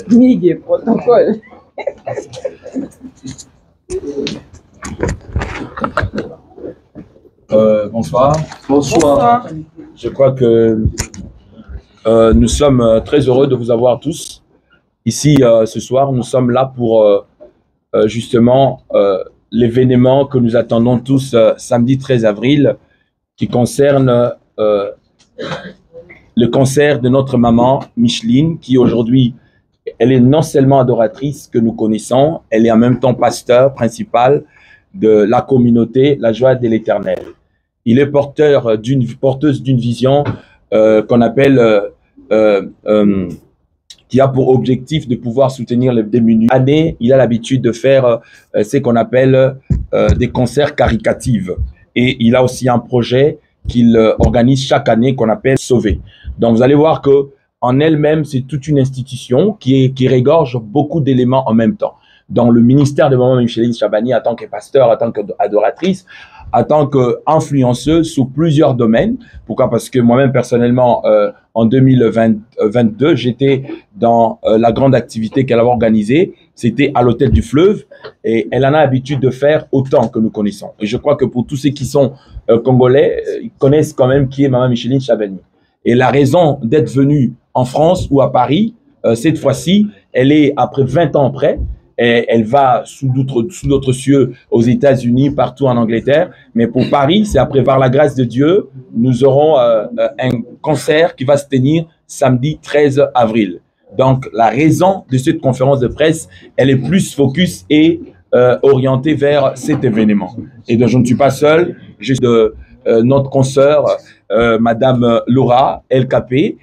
Migue, protocole. Bonsoir. Bonsoir. Je crois que nous sommes très heureux de vous avoir tous ici ce soir. Nous sommes là pour justement l'événement que nous attendons tous samedi 13 avril qui concerne le concert de notre maman Micheline qui aujourd'hui, elle est non seulement adoratrice que nous connaissons, elle est en même temps pasteur principal de la communauté La Joie de l'Éternel. Il est porteuse d'une vision qu'on appelle, qui a pour objectif de pouvoir soutenir les démunis. Année, il a l'habitude de faire ce qu'on appelle des concerts caricatifs. Et il a aussi un projet qu'il organise chaque année qu'on appelle Sauver. Donc vous allez voir que en elle-même, c'est toute une institution qui régorge beaucoup d'éléments en même temps. Dans le ministère de maman Micheline Chabani, en tant que pasteur, en tant qu'adoratrice, en tant qu'influenceuse sur plusieurs domaines. Pourquoi? Parce que moi-même, personnellement, en 2022, j'étais dans la grande activité qu'elle avait organisée. C'était à l'Hôtel du Fleuve. Et elle en a l'habitude de faire autant que nous connaissons. Et je crois que pour tous ceux qui sont congolais, ils connaissent quand même qui est maman Micheline Chabani. Et la raison d'être venue en France ou à Paris, cette fois-ci, elle est après 20 ans après. Et elle va sous d'autres cieux aux États-Unis, partout en Angleterre. Mais pour Paris, c'est après, par la grâce de Dieu, nous aurons un concert qui va se tenir samedi 13 avril. Donc, la raison de cette conférence de presse, elle est plus focus et orientée vers cet événement. Et donc, je ne suis pas seul, j'ai notre consoeur, Madame Laura LKP,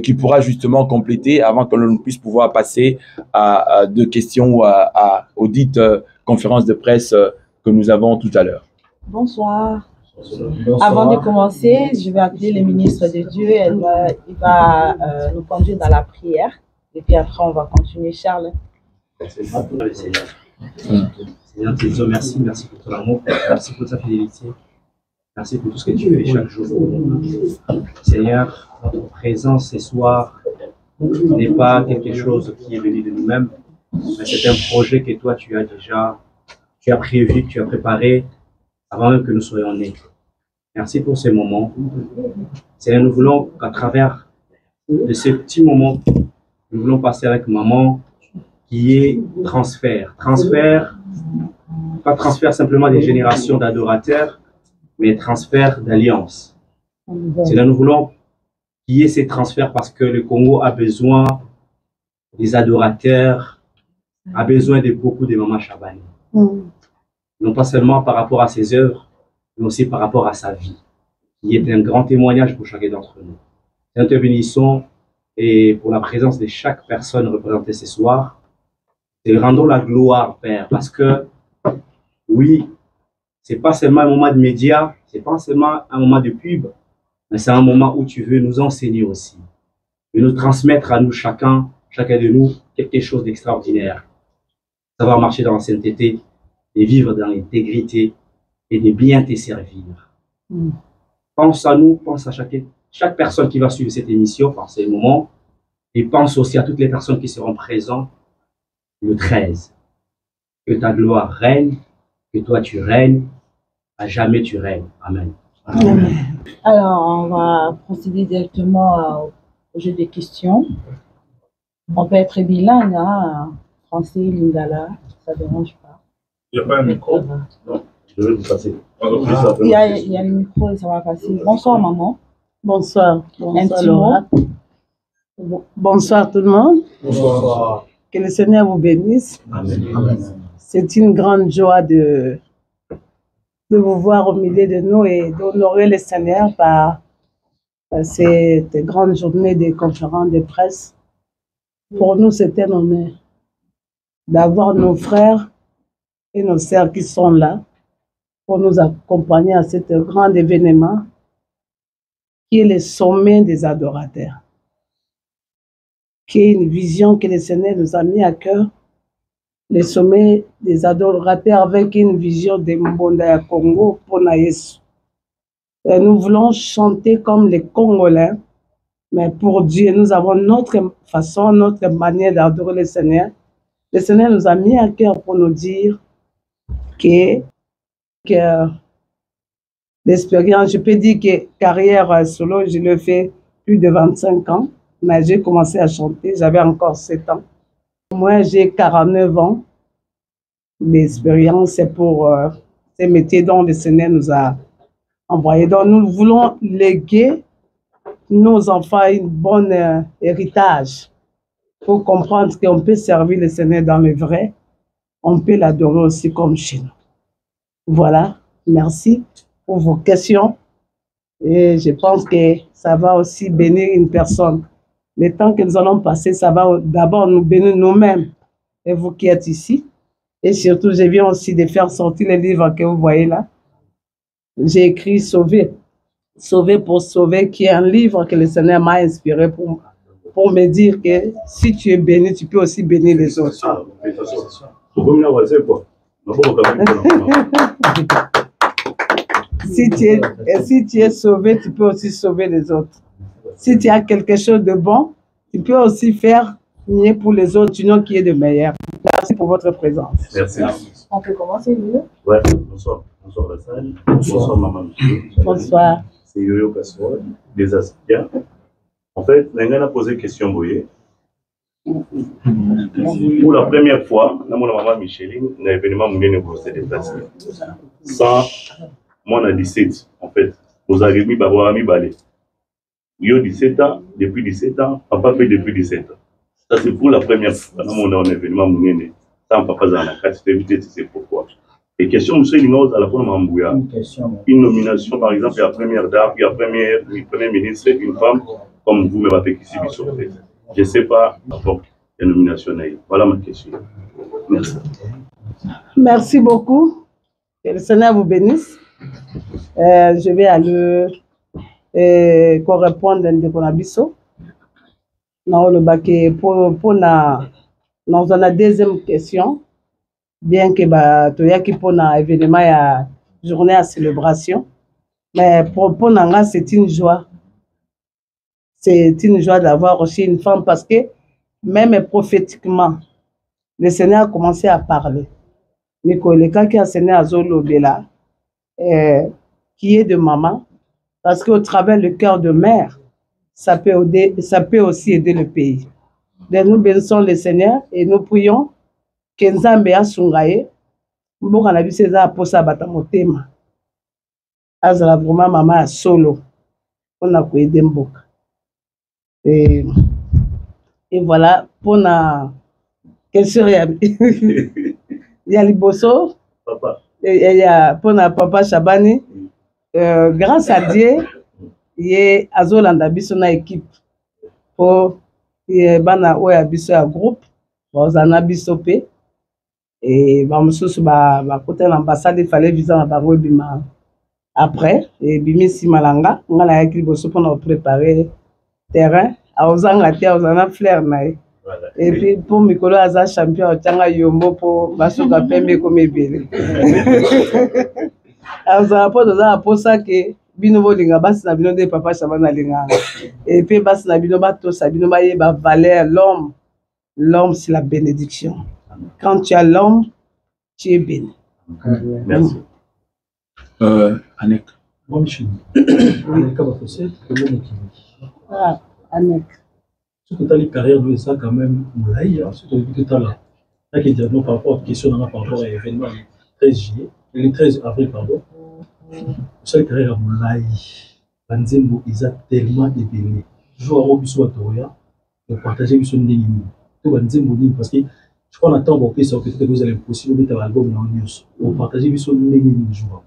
qui pourra justement compléter avant que l'on puisse pouvoir passer à deux questions ou aux dites conférences de presse que nous avons tout à l'heure. Bonsoir. Avant de commencer, je vais appeler le ministre de Dieu. Il va nous conduire dans la prière. Et puis après, on va continuer. Charles. Seigneur, merci pour ton amour, merci pour ta fidélité. Merci pour tout ce que tu fais chaque jour. Seigneur, notre présence ce soir n'est pas quelque chose qui est venu de nous-mêmes, mais c'est un projet que toi tu as prévu, que tu as préparé avant même que nous soyons nés. Merci pour ce moment. Seigneur, nous voulons qu'à travers de ces petits moments, nous voulons passer avec maman qui est transfert. Transfert, pas transfert simplement des générations d'adorateurs, mais transfert d'alliance. C'est là nous voulons qu'il y ait ces transferts parce que le Congo a besoin des adorateurs, a besoin de beaucoup de Maman Chabani. Non pas seulement par rapport à ses œuvres, mais aussi par rapport à sa vie, qui est un grand témoignage pour chacun d'entre nous. Nous te bénissons et pour la présence de chaque personne représentée ce soir, et rendons la gloire, Père, parce que oui, c'est pas seulement un moment de médias, c'est pas seulement un moment de pub, mais c'est un moment où tu veux nous enseigner aussi. Et nous transmettre à nous chacun de nous, quelque chose d'extraordinaire. Savoir marcher dans la sainteté, et vivre dans l'intégrité et de bien te servir. Pense à nous, pense à chaque personne qui va suivre cette émission par ces moments, et pense aussi à toutes les personnes qui seront présentes le 13. Que ta gloire règne, que toi tu règnes, à jamais tu règnes. Amen. Amen. Alors, on va procéder directement au jeu des questions. On peut être bilingue, hein, français, lingala, ça ne dérange pas. Il n'y a pas un micro? Non, je vais vous passer. Il y a le micro et ça va passer. Bonsoir, maman. Bonsoir. Bonsoir, Laura. Bonsoir tout le monde. Bonsoir. Que le Seigneur vous bénisse. Amen. C'est une grande joie de vous voir au milieu de nous et d'honorer le Seigneur par cette grande journée de conférence de presse. Pour nous, c'est un honneur d'avoir nos frères et nos sœurs qui sont là pour nous accompagner à cet grand événement qui est le sommet des adorateurs, qui est une vision que le Seigneur nous a mis à cœur, le sommet des adorateurs avec une vision de Mbonda Congo pour Yesu. Nous voulons chanter comme les Congolais Mais pour Dieu, nous avons notre façon, notre manière d'adorer le Seigneur. Le Seigneur nous a mis à cœur pour nous dire que l'expérience, je peux dire que carrière solo, je l'ai fait plus de 25 ans, mais j'ai commencé à chanter, j'avais encore 7 ans. Moi, j'ai 49 ans. L'expérience, c'est pour ces métiers dont le Seigneur nous a envoyés. Donc, nous voulons léguer nos enfants un bon héritage pour comprendre qu'on peut servir le Seigneur dans le vrai. On peut l'adorer aussi comme chez nous. Voilà, merci pour vos questions. Et je pense que ça va aussi bénir une personne. Le temps que nous allons passer, ça va d'abord nous bénir nous-mêmes et vous qui êtes ici. Et surtout, je viens aussi de faire sortir les livres que vous voyez là. J'ai écrit Sauver. Sauver pour sauver, qui est un livre que le Seigneur m'a inspiré pour me dire que si tu es béni, tu peux aussi bénir les autres. Si tu es sauvé, tu peux aussi sauver les autres. Si tu as quelque chose de bon, tu peux aussi faire mieux pour les autres, sinon qui est de meilleur. Merci pour votre présence. Merci. On peut commencer, Lulu? Ouais, bonsoir. Bonsoir la salle. Bonsoir maman. Bonsoir. C'est Yoyo Kassoua, des Aspiens. En fait, Nengan a posé une question, vous voyez. Pour la première fois, dans mon maman Micheline, un événement où s'est déplacé. Sans moi, on a 17, en fait. Vous avez mis Baboami Balé. Yo 17 ans, depuis 17 ans, papa fait depuis 17 ans. Ça, c'est pour la première fois. Dans mon événement où sans papa dans la carte, c'est pourquoi. Et question, monsieur Lingos, à la fois, une nomination, par exemple, il y a première dame, il y a premier ministre, une femme, comme vous, mais avec ici, je ne sais pas, avant la nomination. Voilà ma question. Merci. Merci beaucoup. Que le Seigneur vous bénisse. Je vais aller répondre à Ndekonabiso. Dans la deuxième question, bien que tu aies pour un événement, il y a journée à célébration, mais pour Nanga, c'est une joie. C'est une joie d'avoir aussi une femme parce que même prophétiquement, le Seigneur a commencé à parler. Mais quand le cas qui a Seigneur Azolo Bela, qui est de maman, parce qu'au travers le cœur de mère, ça peut aussi aider le pays. Donc nous bénissons le Seigneur et nous prions que Nzambe asungaye, mboka na biso eza aposa bata motema. Azala vraiment maman solo, on a aider mboka. Et voilà, pour la question, il y a Liboso, Papa. Et il y a pour papa Chabani, grâce à Dieu, il y a Azolanda biso na équipe pour bana oya biso ya groupe, bozana biso pe et ba mususu ba côté l'ambassade il fallait visa na bango bima après et bimisi malanga ngala ya Liboso pour préparer terrain à ozanga tia ozana fleur na et puis pour Mikolo aza champion tanga yombo pour basuka pembe comme ebele aza po doza posa ke bino bolinga basi na bino de papa Chabana linga et puis basi na bino bato sabino ba yeba valeur l'homme c'est la bénédiction. Quand tu as l'homme tu es béni. Merci. Anek. Moi Michel. Ah, Anek. Ce que tu as les carrières de ça quand même, ce que tu as là. Là qui est diagnostic par rapport à la question par rapport à l'événement le 13 juillet, le 13 avril, pardon. Chaque carrière à Moulaï, Banzembo, ils ont tellement ébélé. Jouer à Robiso à Toria, et partager son négini. Tout Banzembo, parce que je crois qu'on attend beaucoup ça, que vous allez possible de mettre l'album dans le news. Pour partager son négini de joueur.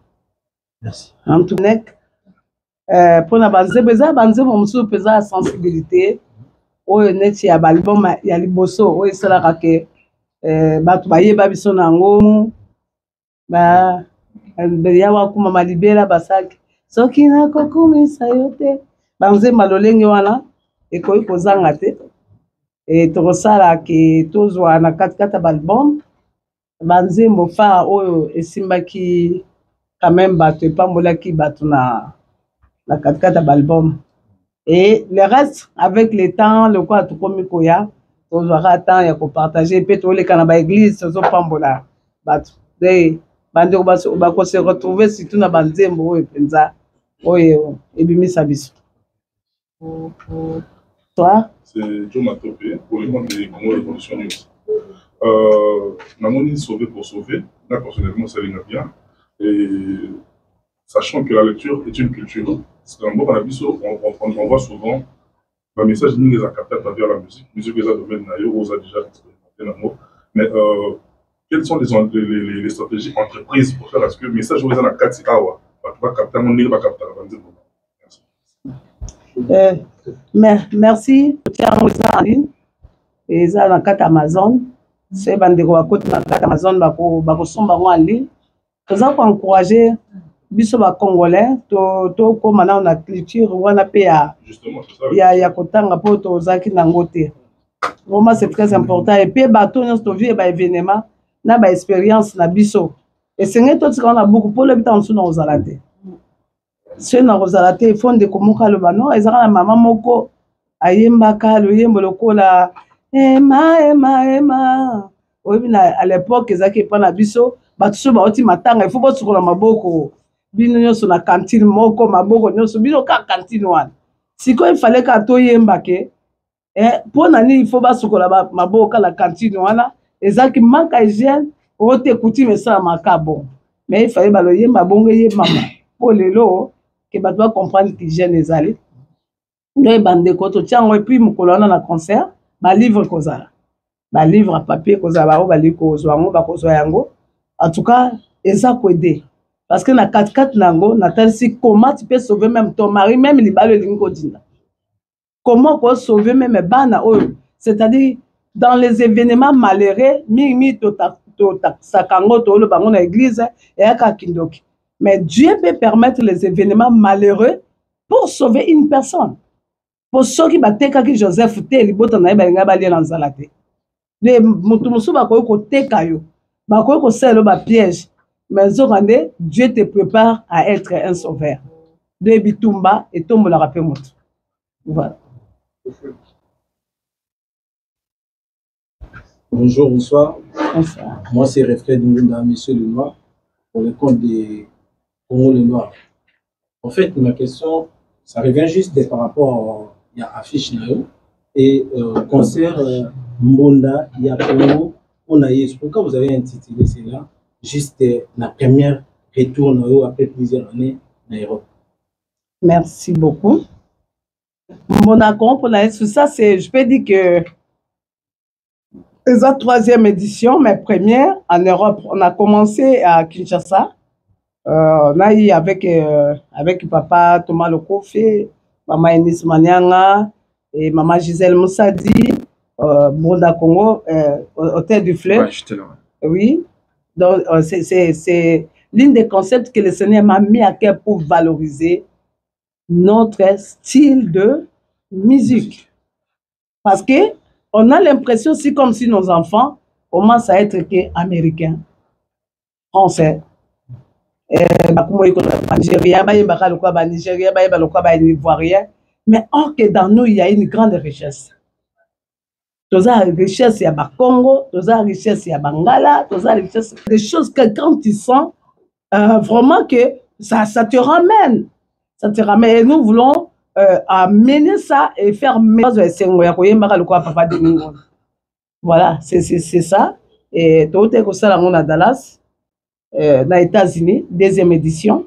Merci. En tout cas, pour la Banzembo, on se pesa la sensibilité. Oyo neti ya balbum ya Liboso oyo esalaka ke bato bayeba biso nango ba ya wakuma malibela basaki soki nakokumisa yo te banzemba lolenge wana ekoki kozanga te tokosala ke tozwa na katikata balbum banzembo fa oyo esimbaki quand même bato epambolaki bato na katikata balbum Et le reste, avec le temps, le quoi, tout comme Mikoya, on aura temps, il y a qu'on partager, puis tous les canaux église, ils ont pas là. Bande on va se retrouver surtout dans Banzembo et Penza. Oui, et Bimi Sabiso. Toi? C'est Joe Matopé pour le compte des Congo Révolution News. Namoni sauvé pour sauver, là personnellement ça vient bien. Et sachant que la lecture est une culture, c'est un bon cannabis, on voit souvent le message de les a captés à travers la musique les a domaine d'ailleurs, on a déjà expérimenté l'amour. Mais quelles sont les stratégies entreprises pour faire à ce que le message vous a la 4 Sikawa, va capter mon nez, va capter la bande. Merci. Et ça, dans le cadre Amazon, c'est bandeko à côté dans le cadre Amazon, bako somba en ligne. Nous avons encouragé biso ba Congolais, to comme maintenant on a culture, on a payé il y a kotanga po to zaki nangote. Vraiment c'est très important. Et puis bateau nous to vie ba événement, na ba expérience na biso. Et c'est que tout ce qu'on a beaucoup pour le temps sous nos alate. C'est na rozalate il faut de komoka le banon, ezaka na maman moko ayembaka le yembo lokola Emma. Oui, à l'époque, ils avaient pris la biso, batuso ba oti matanga, il faut pas sur la maboko. Bino nyoso na cantine moko maboko nyoso bino ka cantine wana. Siko il fallait ka to yembake. Pour nani il faut pas sur la maboko la cantine wana. Ezaki manque hygiène, ote coutume ça maka bon. Mais il fallait ba le yemba bongo yemba. Pour lelo que ba doit comprendre qu'hygiène ezali. Ndoy bande ko to tiango et puis mukolo na concert. Ba livre kozala ba livre à papier kozala ba li kozwa ngo ba kozwa yango en tout cas eza ko aider parce que na 4 nango na talisi comment tu peux sauver même ton mari même libalo lingo dinda comment ko sauver même bana oyo c'est-à-dire dans les événements malheureux mi to sakango to lo bango na église et aka kindoki mais Dieu peut permettre les événements malheureux pour sauver une personne. Pour ceux qui bateka ki Joseph te libota na balinga balia na nzala te de mutu musu bakoyi koteka yo bakoyi kosala ba piège mais zokande Dieu te prépare à être un sauveur de bitumba et tombola rapé mutu voilà. Bonjour, bonsoir. Bonsoir. Moi c'est Reflet Ndunda, Monsieur le Noir pour le compte des Congo le Noir. En fait ma question ça revient juste par rapport il y a affiche nayo et concert Mbonda il y a Congo on a eu pourquoi vous avez intitulé cela juste la première retour nayo après plusieurs années en Europe. Merci beaucoup. Mbonda Congo pour la ça c'est je peux dire que c'est la 3e édition mais première en Europe on a commencé à Kinshasa. On a eu avec papa Thomas Lokofe, maman Enis Manianga et maman Gisèle Moussadi, Mbonda Congo, Hôtel du Fleuve. Ouais, oui, donc c'est l'une des concepts que le Seigneur m'a mis à cœur pour valoriser notre style de musique. Parce que on a l'impression, c'est comme si nos enfants commencent à être américains, français. Mais or que dans nous il y a une grande richesse. Tous la richesse il y a Congo, tous la richesse il y a Bangala, tous la richesse des choses que quand tu sens vraiment que ça te ramène, et nous voulons amener ça et faire voilà c'est ça et tout est comme ça à Dallas. Dans les États-Unis, 2e édition.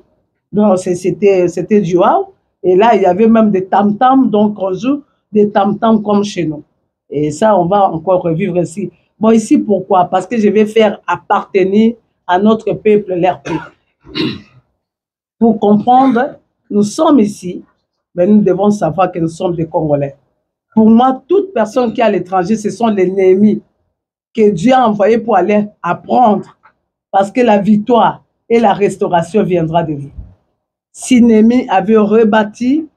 Donc, c'était du wow. Et là, il y avait même des tam-tams, donc on joue des tam-tams comme chez nous. Et ça, on va encore revivre ici. Bon, ici, pourquoi? Parce que je vais faire appartenir à notre peuple leur peuple. Pour comprendre, nous sommes ici, mais nous devons savoir que nous sommes des Congolais. Pour moi, toute personne qui est à l'étranger, ce sont les ennemis que Dieu a envoyés pour aller apprendre. Parce que la victoire et la restauration viendra de vous. Si Néhémie avait rebâti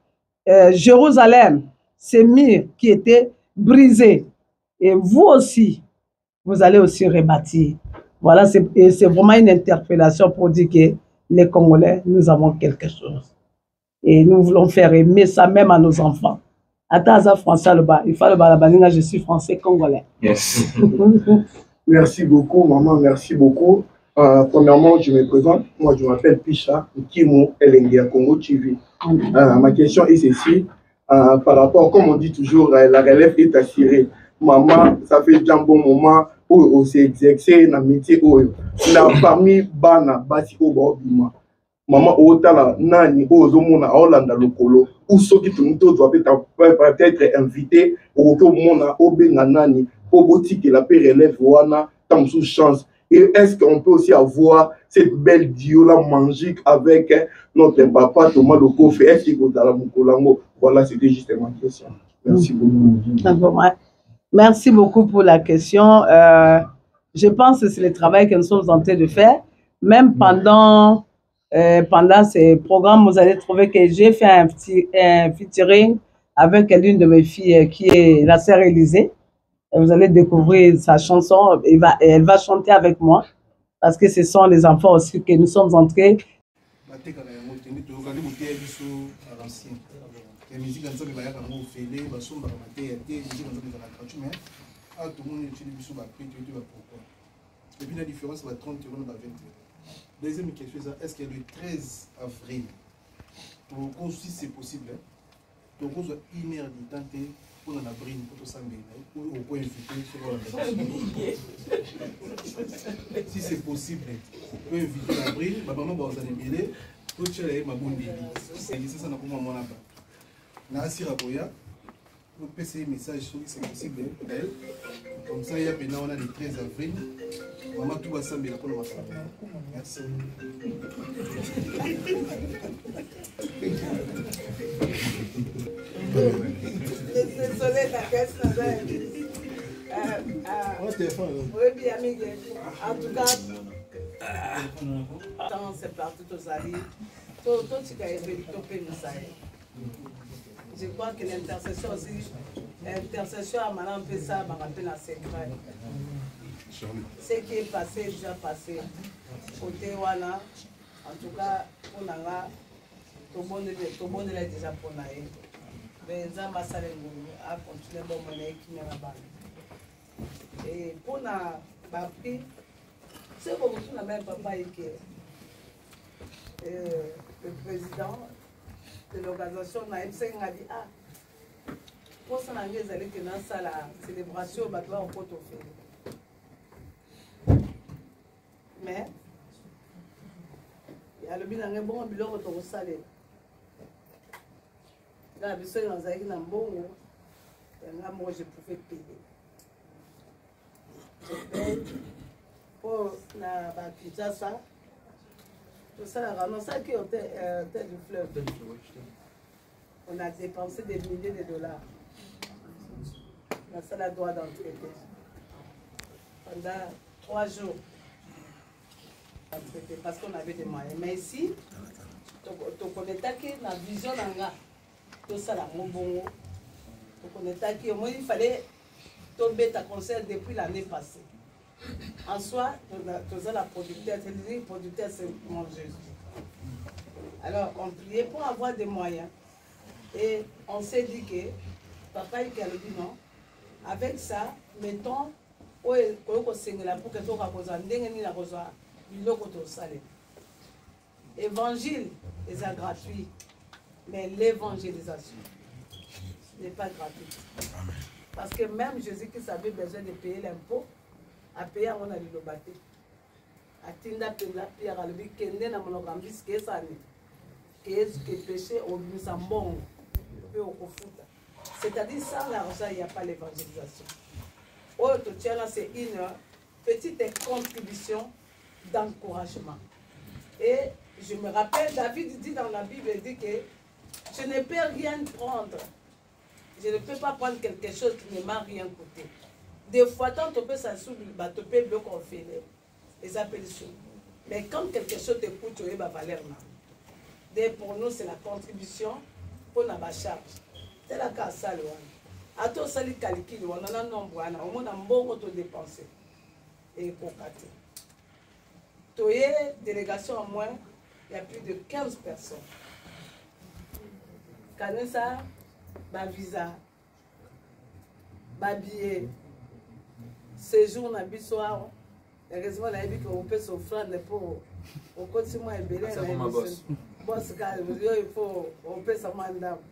Jérusalem, ces murs qui étaient brisés, et vous aussi, vous allez aussi rebâtir. Voilà, c'est vraiment une interpellation pour dire que les Congolais, nous avons quelque chose. Et nous voulons faire aimer ça même à nos enfants. Attends, français là-bas. Il faut le bas, je suis français congolais. Yes. Merci beaucoup, maman, merci beaucoup. Premièrement, je me présente. Moi, je m'appelle Picha, Kimo Elengia Congo TV. Ma question est ceci. Par rapport, comme on dit toujours, la relève est assurée. Maman, ça fait déjà un bon moment où on s'est exercé dans le métier. Parmi Bana, Basi Obima. Maman, otala nani ozomona Hollande lokolo ou soki tumito doit peut-être invité au mona obenga nani pour boutique la paix relève wana tant sous chance. Et est-ce qu'on peut aussi avoir cette belle diola magique avec notre papa Thomas Lokofe? Est-ce qu'il faut dans la Mokolango? Voilà, c'était juste ma question. Merci beaucoup. Merci beaucoup pour la question. Je pense que c'est le travail que nous sommes en train de faire. Même pendant ces programmes, vous allez trouver que j'ai fait un featuring avec l'une de mes filles qui est la sœur Élisée. Et vous allez découvrir sa chanson. Elle va chanter avec moi parce que ce sont les enfants aussi que nous sommes entrés. Deuxième question, est-ce que le 13 avril, si c'est possible, donc on soit une heure du temps pour en abrir pour tout ça, pour inviter si c'est possible, pour inviter l'avril, ma maman va vous aller pour tirer ma bonne bébé. C'est ça, n'a pas mon appart. Nassi Raboya, vous passer un message sur c'est possible d'elle. Comme ça, il y a maintenant on a le 13 avril. Maman tout va s'embêter pour le matin. Merci. Désolé, la question. Oui, bien, en tout cas, c'est partout aux alliés. Tout ce qui a été topé, nous savons. Je crois que l'intercession aussi, l'intercession a maintenant fait ça, m'a rappelé la secret. Ce qui est passé est déjà passé. Côté Wana, en tout cas, pour Nanga, tout le monde est déjà pour Naïe. Mais Zamba Salengo a continué bon monnaie qui n'est pas. Et pour na prix, c'est pour vous la même papa qui le président de l'organisation Naïm Seng a dit ah pour ça n'angé allez que dans ça la célébration bah toi on peut tout faire. Mais il y a le bilan un bon bilan autour au salé. Là, je suis dans un bon là, moi, je pouvais payer. Je paye pour la pizza, ça. Tout ça, la ça qui est au tête du fleuve. On a dépensé des milliers de dollars. Ça, la droit d'entrée. Pendant 3 jours. Parce qu'on avait des moyens. Mais ici, tu connais la vision d'un gars. Tout ça, là, mon bon. On est acquis. Moi, il fallait tomber ta concert depuis l'année passée. En soi, tu as la producteur, c'est mon Jésus. Alors, on priait pour avoir des moyens. Et on s'est dit que, papa, il a dit non. Avec ça, mettons, pour que tu aies évangile est gratuit. Mais l'évangélisation n'est pas gratuite. Parce que même Jésus-Christ avait besoin de payer l'impôt, a payé on a dit le bâti. A tinda penda pierre à lui kende na monogambis que ça n'est. Qu'est-ce que péché au misambon peut au futa. C'est-à-dire sans l'argent il n'y a pas l'évangélisation. Oh tout tiens là c'est une petite contribution d'encouragement. Et je me rappelle David dit dans la Bible il dit que je ne peux rien prendre. Je ne peux pas prendre quelque chose qui ne m'a rien coûté. Des fois, tant tu peux s'assurer, tu peux bloquer en fait les apparitions. Mais quand quelque chose te coûte, tu vas valeur. Pour nous, c'est la contribution pour la charge. C'est la casse. À tout ça, les calculs, on a un nombre, au moins un bon auto dépensé. Et pour cater. Tu es délégation en moins, il y a plus de 15 personnes. kanisa ba visa ba billet séjour na biso awa heureusement nayebi ke opesa offrande mpo okoti mwa ebele na boss kale yo il faut opesa mwa ndambo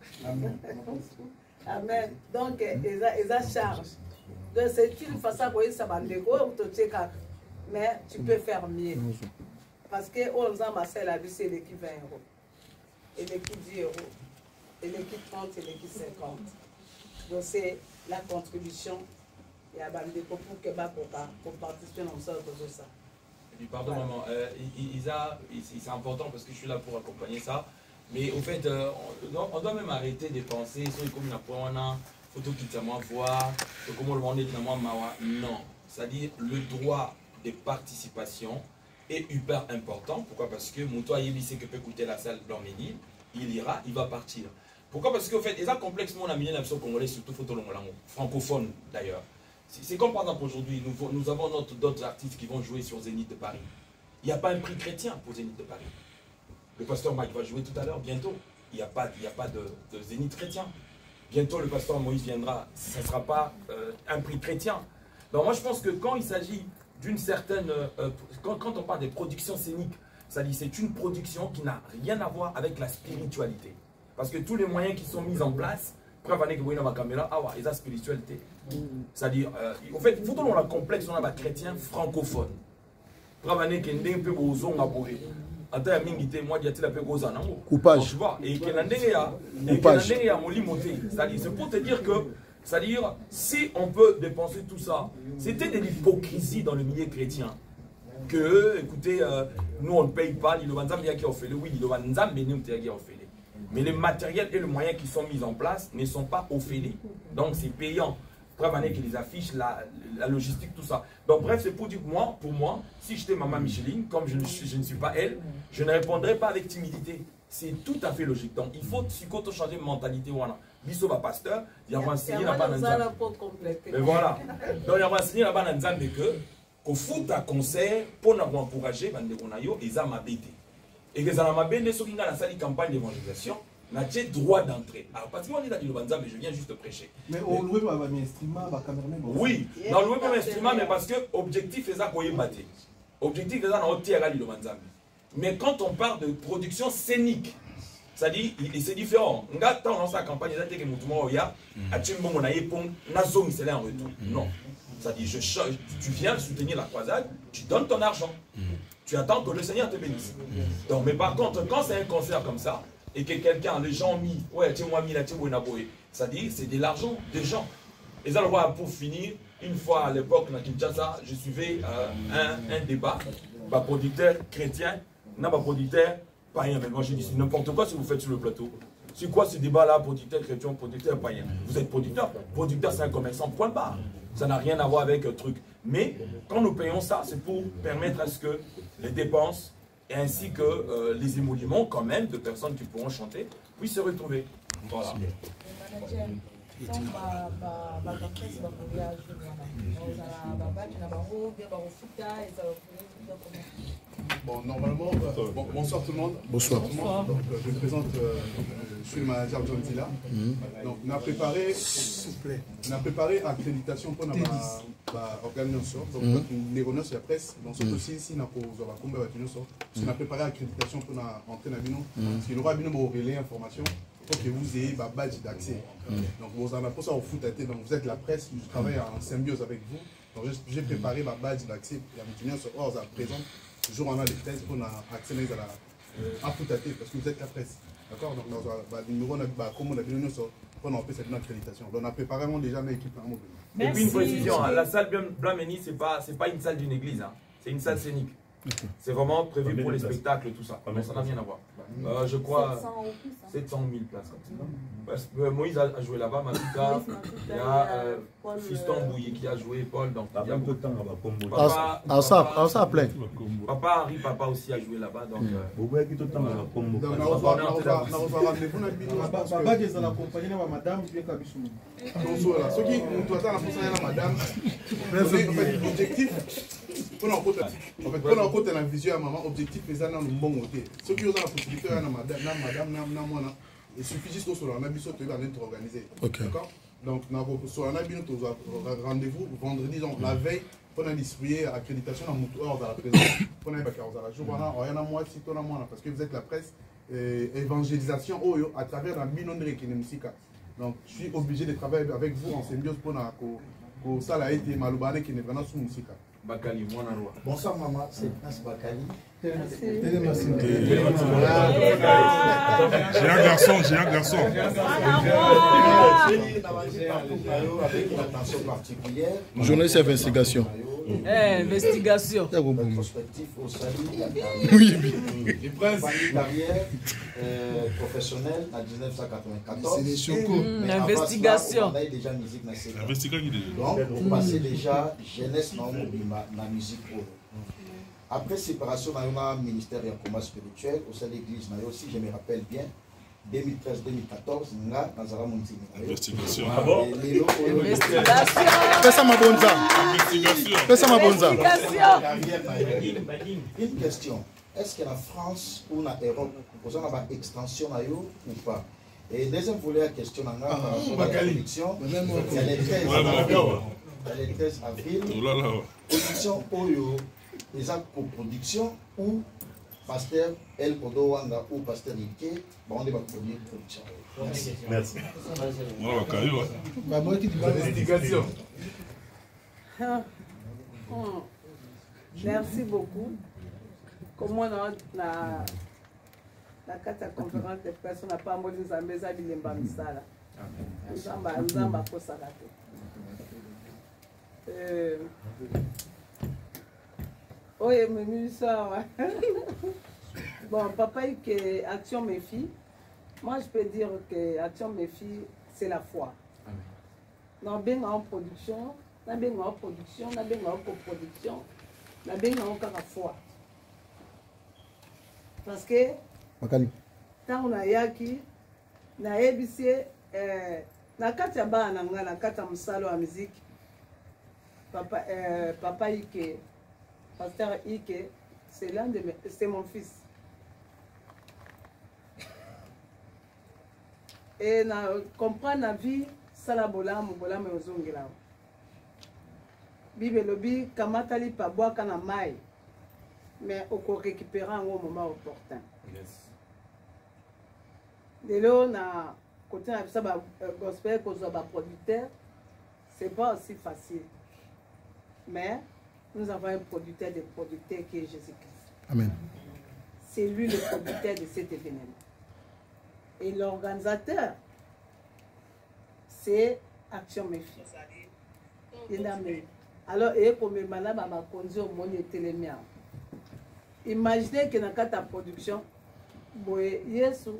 amen donc eza charge donc c'est une façon ya koyebisa bandeko oyo totie kaka mais tu peux faire mieux parce que oyo nzambe asala biso eleki 20 euros eleki 10 euros eleki 30 eleki 50 donc c'est la contribution ya bandeko pour que bakoka participer na mosala tozosa. Pardon maman, c'est important parce que je suis là pour accompagner ça. Mais au fait, on doit même arrêter de penser sur les communes à Pona, photo qui t'a voir, comment le monde est dans mawa. Non, c'est-à-dire le droit de participation est hyper important. Pourquoi? Parce que mon toit sait que peut coûter la salle d'Orménie, il ira, il va partir. Pourquoi? Parce qu'au fait, les complexement on a mis l'option congolais, surtout photo francophone d'ailleurs. C'est comme par exemple aujourd'hui, nous avons d'autres artistes qui vont jouer sur Zénith de Paris. Il n'y a pas un prix chrétien pour Zénith de Paris. Le pasteur Mike va jouer tout à l'heure, bientôt. Il n'y a pas de Zénith chrétien. Bientôt le pasteur Moïse viendra, ce ne sera pas un prix chrétien. Donc moi je pense que quand il s'agit d'une certaine... quand on parle des productions scéniques, c'est une production qui n'a rien à voir avec la spiritualité. Parce que tous les moyens qui sont mis en place, ma caméra, et la spiritualité. C'est-à-dire, en fait, il faut qu'on a un complexe, on a un chrétien francophone. Coupage. Et c'est pour te dire que, c'est-à-dire, si on peut dépenser tout ça, c'était de l'hypocrisie dans le milieu chrétien. Que, écoutez, nous on ne paye pas, mais les matériels et les moyens qui sont mis en place ne sont pas offerés. Donc c'est payant. Preuve année que les affiches, la logistique, tout ça. Donc bref, c'est pour dire que moi, pour moi, si j'étais maman Micheline, comme je ne suis pas elle, je ne répondrais pas avec timidité. C'est tout à fait logique. Donc il faut changer de mentalité. Biso va pasteur, il y a enseigné là-bas dans mais voilà. Donc il y a enseigné là-bas dans que qu'au foot à concert, pour nous encourager, ils ont ma bête. Et que ça m'a bien ceux qui ont la salle campagne d'évangélisation, n'a pas droit d'entrer. Alors parce qu'on est dans le Banza, mais je viens juste prêcher. Mais on loue pas un instrument, un caméraman. Oui, on loue pas un instrument, mais parce que l'objectif est ça qu'on y batte. L'objectif est ça dans le à Banza. Mais quand on parle de production scénique, c'est-à-dire, c'est différent. On a dans sa campagne, il y a des mouvements où il y a un bon on a épon, nazong c'est là en retour. Non. C'est-à-dire, tu viens soutenir la croisade, tu donnes ton argent. Tu attends que le Seigneur te bénisse. Donc, mais par contre, quand c'est un concert comme ça, et que quelqu'un, les gens ont mis, ouais, tu moi mis la c'est-à-dire, c'est de l'argent des gens. Et ça, pour finir, une fois à l'époque, dans Kinshasa, je suivais un débat, par producteur chrétien, non, pas producteur païen. Mais moi, je dis n'importe quoi si vous faites sur le plateau. C'est quoi ce débat-là, producteur chrétien, producteur païen? Vous êtes producteur. Producteur, c'est un commerçant, point barre. Ça n'a rien à voir avec le truc. Mais quand nous payons ça, c'est pour permettre à ce que les dépenses ainsi que les émoluments quand même de personnes qui pourront chanter puissent se retrouver. Voilà. Bon, normalement, bonsoir tout le monde. Bonsoir. Donc, je me présente, je suis le manager John Zilla. Donc, on a préparé, s'il vous plaît, on a préparé accréditation pour notre organisation. Donc, les honneurs sur la presse. Donc, surtout aussi, ici, on a préparé accréditation pour entrer dans le bino. Si nous avons un relais information, pour que vous ayez un badge d'accès. Donc, vous en avez pour ça au foot. Donc, vous êtes la presse, je travaille en symbiose avec vous. Donc, j'ai préparé ma badge d'accès. Il y a un ça présente. Toujours on a les tests pour accéder à foot parce que vous êtes la presse. D'accord? Donc, dans le numéro, comme on a vu, on a fait cette accréditation. Donc, on a préparé déjà une équipe. Et puis une précision, la salle Blanc-Ménis, ce n'est pas une salle d'une église, hein. C'est une salle scénique. C'est vraiment prévu pour les spectacles, tout ça. Donc ça n'a rien à voir. Je crois 700 000 places. Parce que Moïse a joué là-bas, Matuka, il y a Fiston Bouilly qui a joué, Paul. Donc il y a beaucoup de temps là-bas. Ça plaît. Papa Henri, papa aussi a joué là-bas. Donc côté la vision à maman objectif les années bon côté ceux qui ont la possibilité à madame Il suffit juste sur un abisso de organisé. Ok. D'accord? Donc, sur un abisso, rendez-vous vendredi, donc la veille, pour distribuer l'accréditation dans la présence. Pour la jour, parce que vous êtes la presse, évangélisation à travers la binonnerie qui est musique. Donc, je suis obligé de travailler avec vous en symbiose pour que ça a été malobane qui est vraiment sous musique. Bakali, bonsoir maman, c'est Prince Bakali. J'ai un garçon. Avec une attention particulière. Journaliste d'investigation. Investigation. Prospectif au salut. Oui. Carrière professionnelle en 1994. C'est des chocos. Investigation. On a déjà musique dans cette. Investigation. Donc, on passait déjà jeunesse dans la musique. Après séparation, on a un ministère et un combat spirituel au sein de l'église. Si je me rappelle bien, 2013-2014, là, dans la Montini. Investigation. Ah bon? Investigation. Fais ça, ma bonza. Fais ça, ma bonza. Une question. Est-ce que la France ou la Europe, vous avez une extension ou pas? Et deuxième volet, la question par rapport à la production. C'est les 13 avril. Production Oyo. Les actes pour production ou pasteur El Kodowanga ou pasteur Ike, on va produire production. Merci. Investigation. Merci beaucoup. Comment la carte de conférence de presse, on n'a pas mot de Zambéza Bilemba Misala. Zamba Kosalate. Oui, mais ça, bon, papa, que Action Mes Filles, moi je peux dire que Action Mes Filles, c'est la foi. Nous avons en production, nous avons en production, nous avons en coproduction, nous avons encore la foi. Parce que, tant qu'on a yaki, na ABC, na kati ya ba nanga, na kati ya musalo wa musique, papa Ike, pasteur Ike, c'est mon fils. Et na comprendre la vie, ça la bola me ozongela. Bible lobi kamatali pa bois kana mai. Mais on récupérer au moment opportun. Yes. De là, na côté na ça gospel qu'on soit producteur, c'est pas aussi facile. Mais nous avons un producteur des producteurs qui est Jésus-Christ. Amen. C'est lui le producteur de cet événement. Et l'organisateur, c'est Action Mes Filles. Alors, et comme madame m'a conduit au monde télémia. Imaginez que dans la production, Yesu,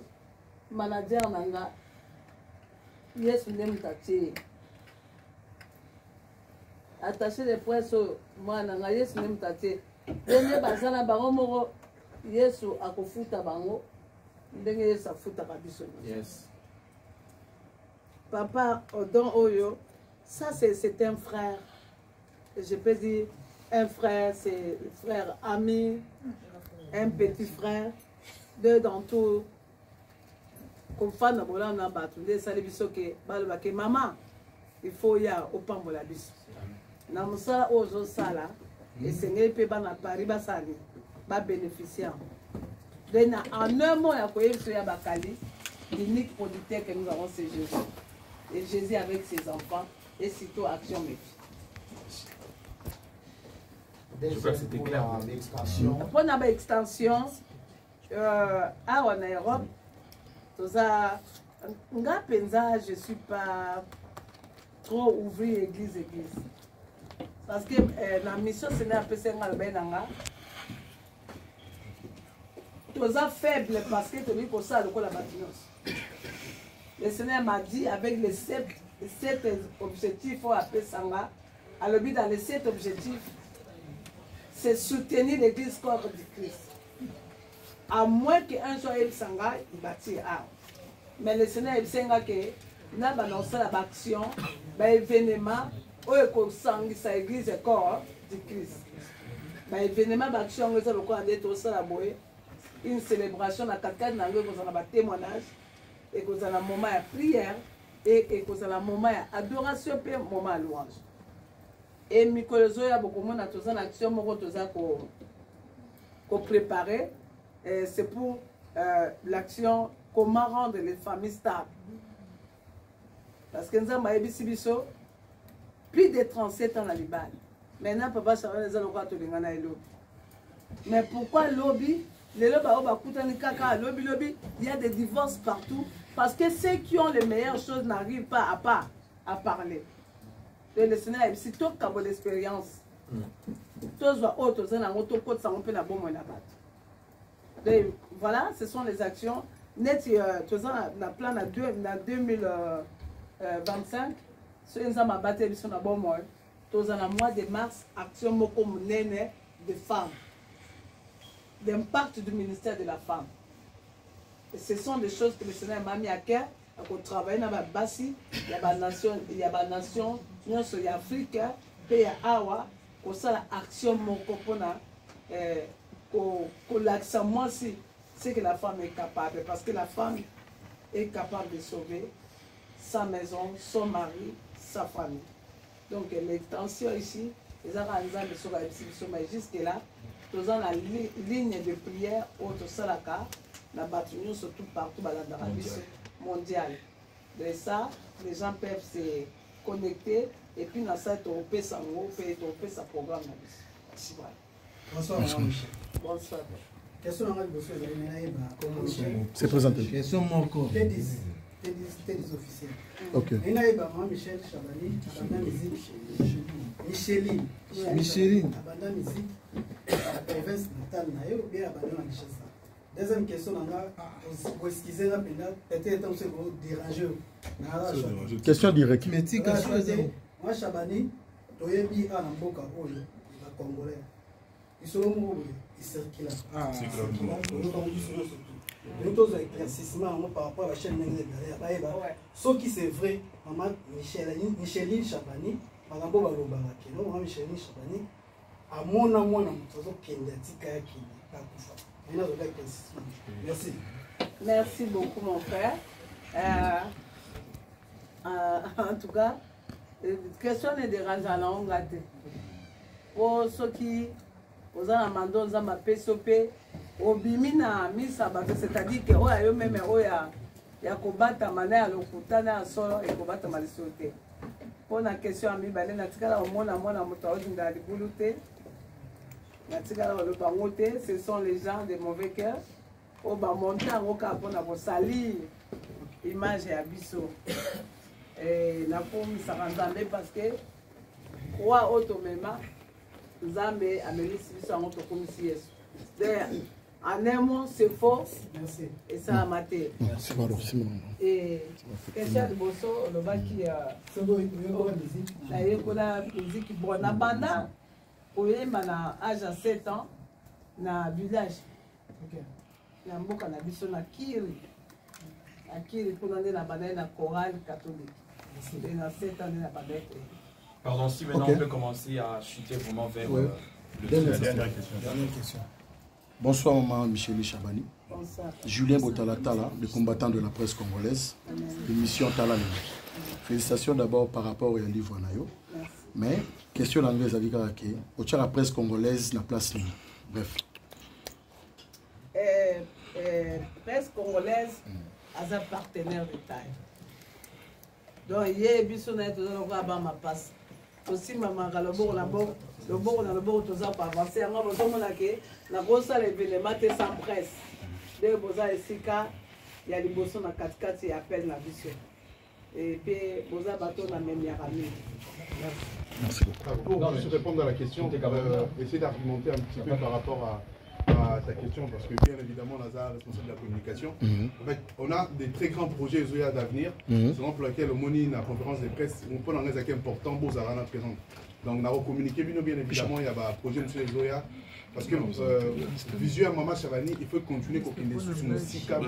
manager nanga, Yesu n'aime pas. Attaché les presse moi nanga Yesu n'aime pas. Dene bazana bango moko Yesu akofuta bango ndenge Yesu afuta biso. Yes. Papa Odon Oyo, ça c'est un frère. Je peux dire un frère, c'est frère ami, un petit frère, deux dans tout. Comme fan on a battu des salibiso que balbake maman, il faut y aller au pambola biso. Na musala ozo sala et Seigneur peut ba na Paris ba sali ba bénéficiaire. En un mot, il y a quoi Bakali, l'unique producteur que nous avons, c'est Jésus. Et Jésus avec ses enfants, et surtout Action Mes Filles. Je crois que c'était clair. Pour une extension, en Europe, je ne suis pas trop ouvrir église. Parce que la mission, c'est un peu faible parce que tu as pour ça le la. Le Seigneur m'a dit avec les 7 objectifs, il faut appeler Sanga. Alors, dans les 7 objectifs, c'est soutenir l'église corps du Christ. À moins qu'un jour il Sanga, il bâtit un. Mais le Seigneur il Sanga que nous avons annoncé l'action, l'événement, où il sang sa église corps du Christ. L'événement d'action, nous avons dit tout ça la boue. Une célébration à 4 ans, nous avons un témoignage. et que ça la moment de prière et que ça la moment d'adoration et moment de louange. Et Mikolozo ya beaucoup de choses en action qu'on préparer. C'est pour l'action comment rendre les familles stables. Parce que nous avons plus de 37 ans dans le Liban. Maintenant, papa, ça va les allocations de l'Ingana. Mais pourquoi lobby? Les lobby, il y a des divorces partout. Parce que ceux qui ont les meilleures choses n'arrivent pas à parler. Le Seigneur, c'est tout comme l'expérience. Voilà, ce sont les actions. Net, na plan na 2025, ce nous avons battu sur la bonne mois. Dans le mois de mars, action moko munene de femmes. L'impact du ministère de la femme. Et ce sont des choses que le Seigneur m'a mis à cœur. Pour travailler dans la Bassi, il y a des nations, il y a des nations, il y a Afrique, il y a Awa, pour ça l'action moko pona, pour l'action moi aussi, c'est que la femme est capable, parce que la femme est capable de sauver sa maison, son mari, sa famille. Donc l'extension ici, les Aranzans de Soga jusque là, nous avons la ligne de prière autre Salaka, la bâtiment surtout partout dans l'Arabie mondiale. De ça, les gens peuvent se connecter et puis dans ça, tu peux sa programme. Bonsoir, Madame Michel. Bonsoir. Question à C'est présenté. Question Moko. Des officiels. Ok. Michel Chabani, Abanda Musique, Micheline. Micheline. Abanda Musique, province natale Nayo, bien Abanda Michel. Deuxième question, vous excusez la peine, peut-être que vous dérangez. Question directe. Moi, Chabani, Toyebi à Namboka, la Congolais. Ils sont ils circulent. Nous avons un éclaircissement par rapport à la chaîne derrière. Ce qui c'est vrai, maman Micheline Chabani, madame Bobalobaki, non, Micheline Chabani, à mon amour, nous avons Merci. Merci beaucoup, mon frère. En tout cas, la question est dérangeante à la longue. Pour ceux qui ont un mandat, ils ont un PSOP, c'est-à-dire que eux même il y a combattre manière le kutana solo et combattre malisoté. Pour la question ami balé na tikala au mona motaozi ndali buluté. Na tikala le bangoté, ce sont les gens de mauvais cœur. Au ba monta ngoka pona bo salir image ya biso. Et na komi sarandambe parce que roi automema Nzambe amelisi biso ngoto komisi Yesu. En un mot, c'est faux. Merci. Et ça a maté. Merci, pardon. Et question de Bosso, le bas qui a. La musique. Bon, pendant, on est à âge à 7 ans, dans le village. Il y a un mot qu'on a vu sur la Kiri. La Kiri, pour aller dans la chorale catholique. Et dans 7 ans, on a pas d'être. Pardon, si maintenant on peut commencer à chuter vraiment vers la dernière question. Bonsoir, maman Micheline Chabani. Bonsoir. Julien Botalatala, le combattant de la presse congolaise, l'émission Talal. Félicitations d'abord par rapport au livre Nayo. Mais, question anglaise avec la presse congolaise n'a place libre. Bref. Presse congolaise a un partenaire de taille. Donc, il y a ma passe. Aussi, maman, le bon, tous pour avancer. La grosse l'événement sans presse. Dès que vous avez il y a des bossons dans 4x4 qui appellent la vision. Et puis, vous avez bateau dans même Merci beaucoup. Pour se répondre à la question, essayer d'argumenter un petit peu par rapport à ta question, parce que bien évidemment, Lazare, responsable de la communication, en fait, on a des très grands projets d'avenir, selon pour lesquels au Moni, la conférence de presse, on peut en être important, Bozarana présente. Donc, on a communiqué, bien évidemment, il y a un projet de Zoya, parce que visuel Maman Chabani, il faut continuer pour qu'il sous Moussika.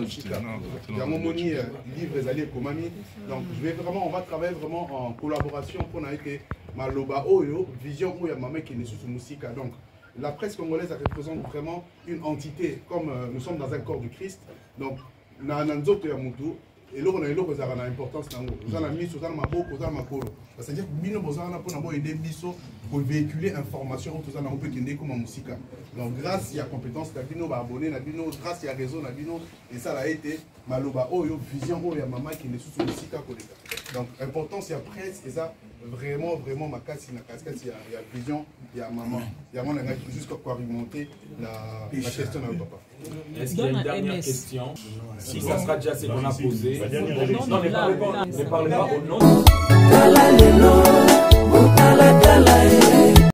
Il y a mon Moni, livre et alliés Komami. Donc, on va travailler vraiment en collaboration pour que Maloba Oyo, vision où il y a Maman qui est sous Moussika. Donc, la presse congolaise représente vraiment une entité, comme nous sommes dans un corps du Christ. Donc, Nananzo Toyamutu, Et là, on a une importance. Vous avez mis sur c'est-à-dire que bino bozana pour aider biso pour véhiculer information tout ça on peut kende comme musique. Donc grâce à compétence na bino ba abonné na bino grâce à réseau na bino et ça a été maloba oyo vision oyo ya maman qui ne sous musique koleka. Donc importance il y a presse et ça vraiment ma casse na casquette il y a vision il y a maman il y a mon jusqu'à quoi remonter la question à papa. Est-ce qu'il y a une dernière question? Si ça sera déjà ce qu'on a posé. Non, ne parlez pas au nom.